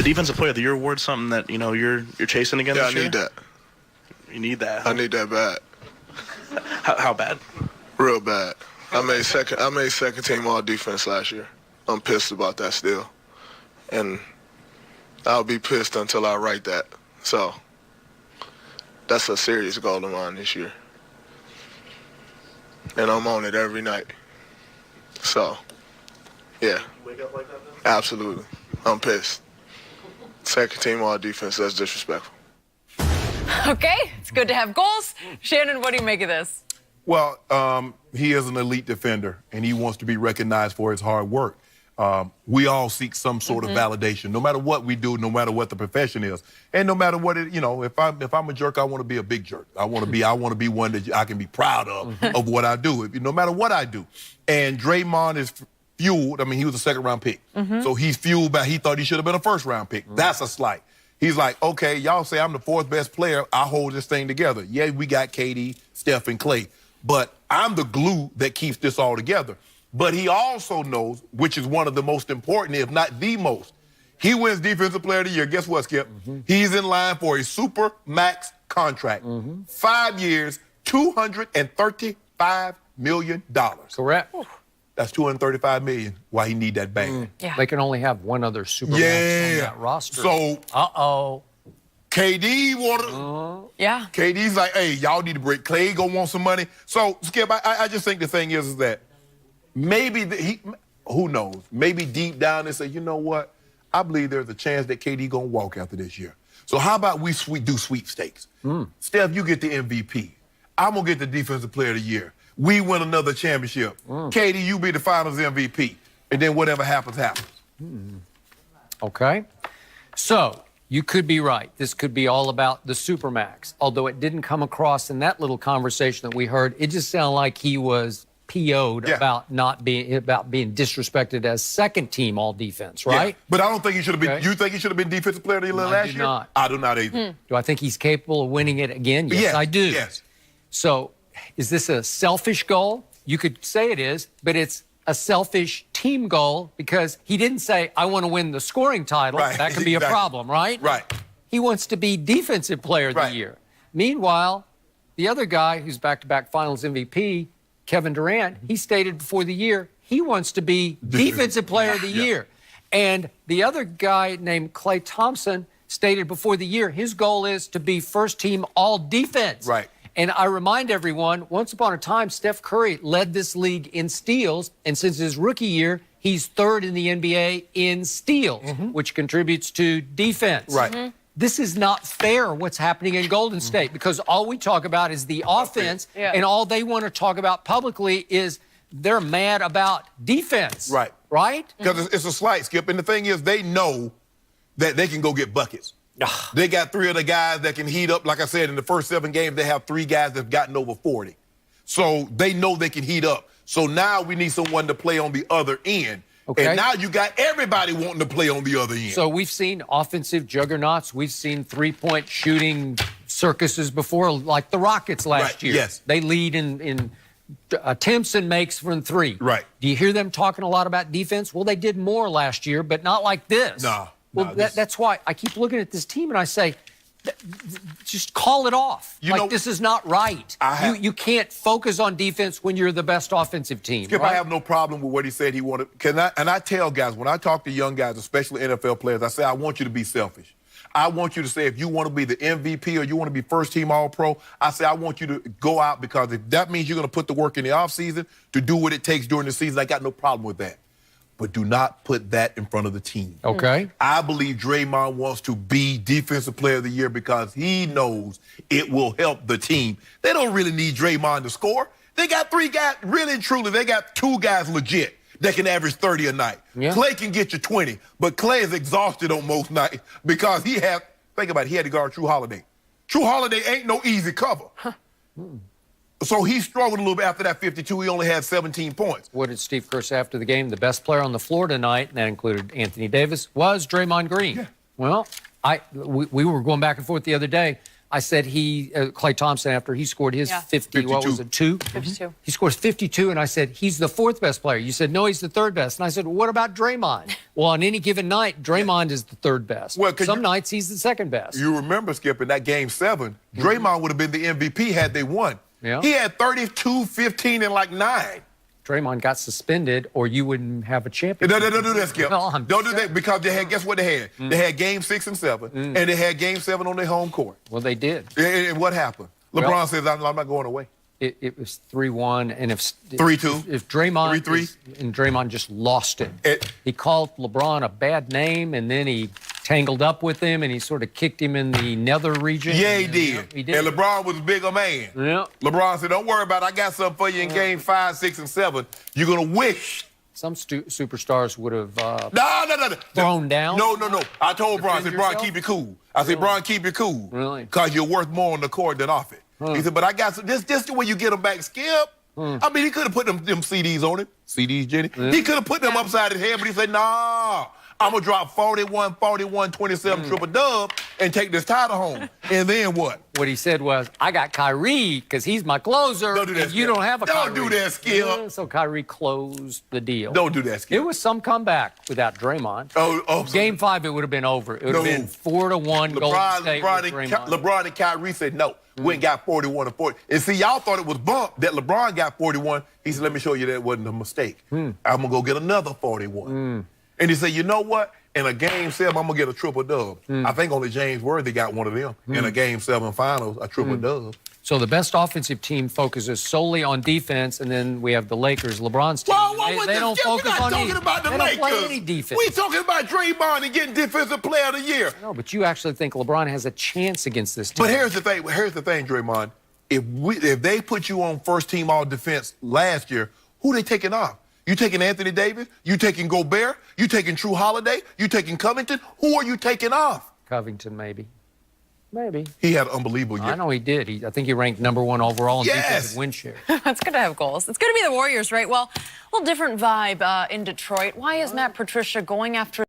the Defensive Player of the Year award something that you're chasing again this year? I need that. You need that. Huh? I need that bad. How bad? Real bad. I made second team all defense last year. I'm pissed about that still, and I'll be pissed until I write that. So that's a serious goal of mine this year, and I'm on it every night. So yeah. You wake up like that then? Absolutely. I'm pissed. Second team all defense, that's disrespectful. Okay, it's good to have goals. Shannon, what do you make of this? Well, he is an elite defender, and he wants to be recognized for his hard work. We all seek some sort of validation, no matter what we do, no matter what the profession is, and no matter what it, if I'm a jerk, I want to be a big jerk. I want to be one that I can be proud of what I do, no matter what I do. And Draymond is fueled. I mean, he was a second-round pick, so he's fueled by. He thought he should have been a first-round pick. That's a slight. He's like, okay, y'all say I'm the fourth best player. I hold this thing together. Yeah, we got KD, Steph, and Clay, but I'm the glue that keeps this all together. But he also knows, which is one of the most important, if not the most, he wins Defensive Player of the Year. Guess what, Skip? He's in line for a super max contract. 5 years, $235 million. Correct. That's $235 million. Why he need that bag? Yeah. They can only have one other super max on that roster. So, KD wanted. Yeah. KD's like, hey, y'all need to break. Clay gonna want some money. So, Skip, I just think the thing is that maybe who knows? Maybe deep down they say, you know what? I believe there's a chance that KD gonna walk after this year. So how about we do sweepstakes? Steph, you get the MVP. I'm gonna get the Defensive Player of the Year. We win another championship. KD, you be the Finals MVP, and then whatever happens, happens. Okay. So you could be right. This could be all about the Supermax. Although it didn't come across in that little conversation that we heard, it just sounded like he was PO'd about being disrespected as second team all defense, right? Yeah. But I don't think he should have been. You think he should have been Defensive Player of the Year last year? Not. I do not either. Do I think he's capable of winning it again? Yes, I do. Yes. So is this a selfish goal? You could say it is, but it's a selfish team goal because he didn't say, I want to win the scoring title. Right. That could be a problem, right? Right. He wants to be Defensive Player of the Year. Meanwhile, the other guy who's back-to-back Finals MVP, Kevin Durant, he stated before the year he wants to be Defensive Player of the Year. And the other guy named Klay Thompson stated before the year his goal is to be first team all defense. Right. And I remind everyone, once upon a time, Steph Curry led this league in steals, and since his rookie year, he's third in the NBA in steals, which contributes to defense. Right. This is not fair what's happening in Golden State because all we talk about is the offense, and all they want to talk about publicly is they're mad about defense. Right. Right? Because it's a slight, Skip. And the thing is, they know that they can go get buckets. They got three of the guys that can heat up. Like I said, in the first 7 games, they have 3 guys that have gotten over 40. So they know they can heat up. So now we need someone to play on the other end. Okay. And now you got everybody wanting to play on the other end. So we've seen offensive juggernauts. We've seen three-point shooting circuses before, like the Rockets last year. Yes. They lead in attempts and makes from 3. Right. Do you hear them talking a lot about defense? Well, they did more last year, but not like this. Well, that's why I keep looking at this team and I say, just call it off. This is not right. You can't focus on defense when you're the best offensive team. Skip, I have no problem with what he said he wanted. And I tell guys, when I talk to young guys, especially NFL players, I say, I want you to be selfish. I want you to say, if you want to be the MVP or you want to be first team All-Pro, I say, I want you to go out because if that means you're going to put the work in the offseason to do what it takes during the season, I got no problem with that. But do not put that in front of the team. Okay. I believe Draymond wants to be Defensive Player of the Year because he knows it will help the team. They don't really need Draymond to score. They got 3 guys, really and truly, they got 2 guys legit that can average 30 a night. Clay can get you 20, but Clay is exhausted on most nights because he had to guard True Holiday. True Holiday ain't no easy cover. So he struggled a little bit after that 52. He only had 17 points. What did Steve Kerr say after the game? The best player on the floor tonight, and that included Anthony Davis, was Draymond Green. Yeah. Well, we were going back and forth the other day. I said Klay Thompson, after he scored his 50, what was it, 2? 52. He scores 52, and I said, he's the 4th best player. You said, no, he's the 3rd best. And I said, well, what about Draymond? Well, on any given night, Draymond is the 3rd best. Well, some nights he's the 2nd best. You remember, Skip, in that Game 7, Draymond would have been the MVP had they won. Yeah. He had 32, 15, and like 9. Draymond got suspended, or you wouldn't have a championship. Don't do that, Skip. No, Don't do that, because they had, guess what they had? They had Game 6 and 7, and they had Game 7 on their home court. Well, they did. And what happened? LeBron says, I'm not going away. It was 3-1, and if 3-2. if Draymond 3-3. and Draymond just lost it. He called LeBron a bad name, and then he tangled up with him, and he sort of kicked him in the nether region. Yeah, he did. Yeah, he did. And LeBron was a bigger man. Yeah. LeBron said, don't worry about it. I got something for you in Game 5, 6, and 7. You're going to wish. Some superstars would have No. thrown down. No. I told Bron, I said, Bron, yourself? keep it cool. I said, Bron, keep it cool. Really? Because you're worth more on the court than off it. He said, but I got some. This the way you get them back, Skip. I mean, he could have put them CDs on him. CDs, Jenny. He could have put them upside his head, but he said, nah. I'm going to drop 41, 27 triple dub and take this title home. And then what? What he said was, I got Kyrie because he's my closer. Don't do that, and you Skip. don't have a Don't Kyrie. do that, Skip. Yeah, so Kyrie closed the deal. Don't do that, Skip. It was some comeback without Draymond. Oh, Game 5, it would have been over. It would have been 4-1 Golden State with Draymond. LeBron and Kyrie said no. We ain't got 41 or 40. And see, y'all thought it was bumped that LeBron got 41. He said, let me show you that wasn't a mistake. I'm going to go get another 41. And he said, you know what? In a Game 7, I'm going to get a triple dub. I think only James Worthy got one of them. In a Game 7 finals, a triple dub. So the best offensive team focuses solely on defense, and then we have the Lakers, LeBron's team. They don't focus on defense. We're not talking about the They Lakers. don't play any defense. We're talking about Draymond and getting Defensive Player of the Year. No, but you actually think LeBron has a chance against this team. But here's the thing, Draymond. If they put you on first team all defense last year, who they taking off? You taking Anthony Davis? You taking Gobert? You taking True Holiday? You taking Covington? Who are you taking off? Covington, maybe. Maybe. He had an unbelievable year. I know he did. I think he ranked #1 overall in defensive win share. It's good to have goals. It's good to be the Warriors, right? Well, a little different vibe in Detroit. Why is Matt Patricia going after